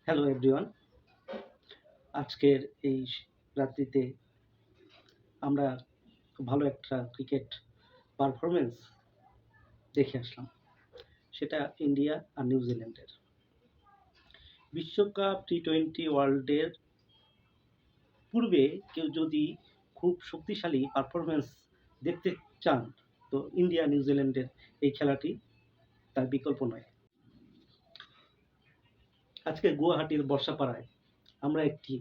Hello everyone. আজকের এই রাত্রিতে আমরা খুব ভালো একটা ক্রিকেট পারফরম্যান্স দেখে আসলাম। সেটা ইন্ডিয়া আর নিউজিল্যান্ডের। বিশ্বকাপ টি-20 ওয়ার্ল্ডের পূর্বে কেউ যদি খুব শক্তিশালী পারফরম্যান্স দেখতে চান, তো ইন্ডিয়া নিউজিল্যান্ডের এই খেলাটি তার বিকল্প নয়। আজকে গুয়াহাটির বর্ষাপাড়ায় আমরা একটি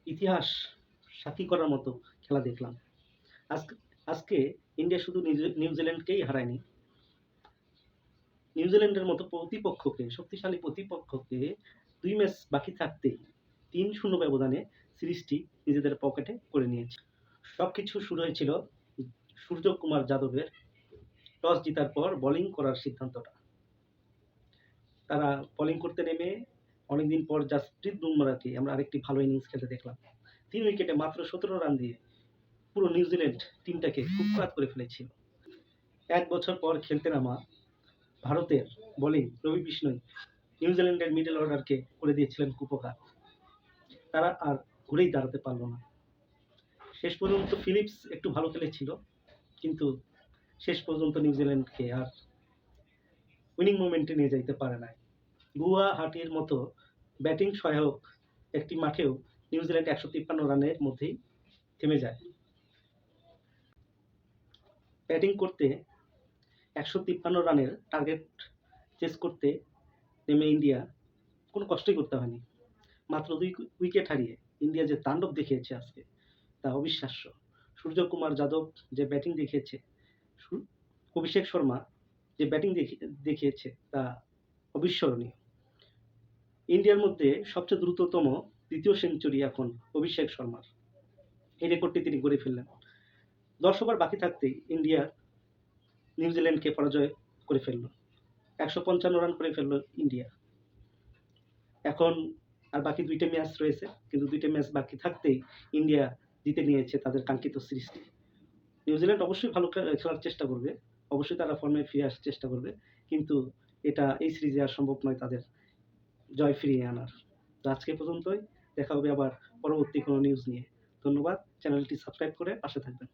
ইতিহাস সাক্ষী করার মতো খেলা দেখলাম। আজকে আজকে ইন্ডিয়া শুধু নিউজিল্যান্ডকেই হারায়নি, নিউজিল্যান্ডের মতো শক্তিশালী প্রতিপক্ষকে ২ ম্যাচ বাকি থাকতেই ৩-০ ব্যবধানে সিরিজটি নিজেদের পকেটে করে নিয়েছে। সবকিছু শুরু হয়েছিল সূর্যকুমার যাদবের টস জিতার পর বোলিং করার সিদ্ধান্তটা। তারা বোলিং করতে নেমে অনেকদিন পর জাসপ্রীত বুমরাহকে আমরা আরেকটি ভালো ইনিংস খেলতে দেখলাম। ৩ উইকেটে মাত্র ১৭ রান দিয়ে পুরো নিউজিল্যান্ড টিমটাকে কুৎপাত করে ফেলেছিল। ১ বছর পর খেলতে নামা ভারতের বোলিং রবি বিষ্ণই নিউজিল্যান্ডের মিডল অর্ডারকে করে দিয়েছিলেন কুপোকাত। তারা আর ঘুরেই দাঁড়াতে পারল না। শেষ পর্যন্ত ফিলিপস একটু ভালো খেলেছিল, কিন্তু শেষ পর্যন্ত নিউজিল্যান্ডকে আর উইনিং মোমেন্টে নিয়ে যাইতে পারে নাই। গুয়াহাটির মতো ব্যাটিং সহায়ক একটি মাঠেও নিউজিল্যান্ড ১৫৩ রানের মধ্যেই থেমে যায়। ব্যাটিং করতে ১৫৩ রানের টার্গেট চেস করতে নেমে ইন্ডিয়া কোনো কষ্টই করতে হয়নি। মাত্র ২ উইকেট হারিয়ে ইন্ডিয়া যে তাণ্ডব দেখিয়েছে আজকে, তা অবিশ্বাস্য। সূর্যকুমার যাদব যে ব্যাটিং দেখিয়েছে, অভিষেক শর্মা যে ব্যাটিং দেখিয়েছে, তা অবিস্মরণীয়। ইন্ডিয়ার মধ্যে সবচেয়ে দ্রুততম দ্বিতীয় সেঞ্চুরি এখন অভিষেক শর্মার। এই রেকর্ডটি তিনি গড়ে ফেললেন। ১০ ওভার বাকি থাকতেই ইন্ডিয়া নিউজিল্যান্ডকে পরাজয় করে ফেলল। ১৫৫ রান করে ফেলল ইন্ডিয়া। এখন আর বাকি ২টা ম্যাচ রয়েছে, কিন্তু ২টা ম্যাচ বাকি থাকতেই ইন্ডিয়া জিতে নিয়েছে তাদের কাঙ্ক্ষিত সিরিজটি। নিউজিল্যান্ড অবশ্যই ভালো খেলার চেষ্টা করবে, অবশ্যই তারা ফর্মে ফিরে আসার চেষ্টা করবে, কিন্তু এই সিরিজে আর সম্ভব নয় তাদের জয় ফিরিয়ে আনার। তো আজকে পর্যন্তই। দেখা হবে আবার পরবর্তী কোনো নিউজ নিয়ে। ধন্যবাদ। চ্যানেলটি সাবস্ক্রাইব করে পাশে থাকবেন।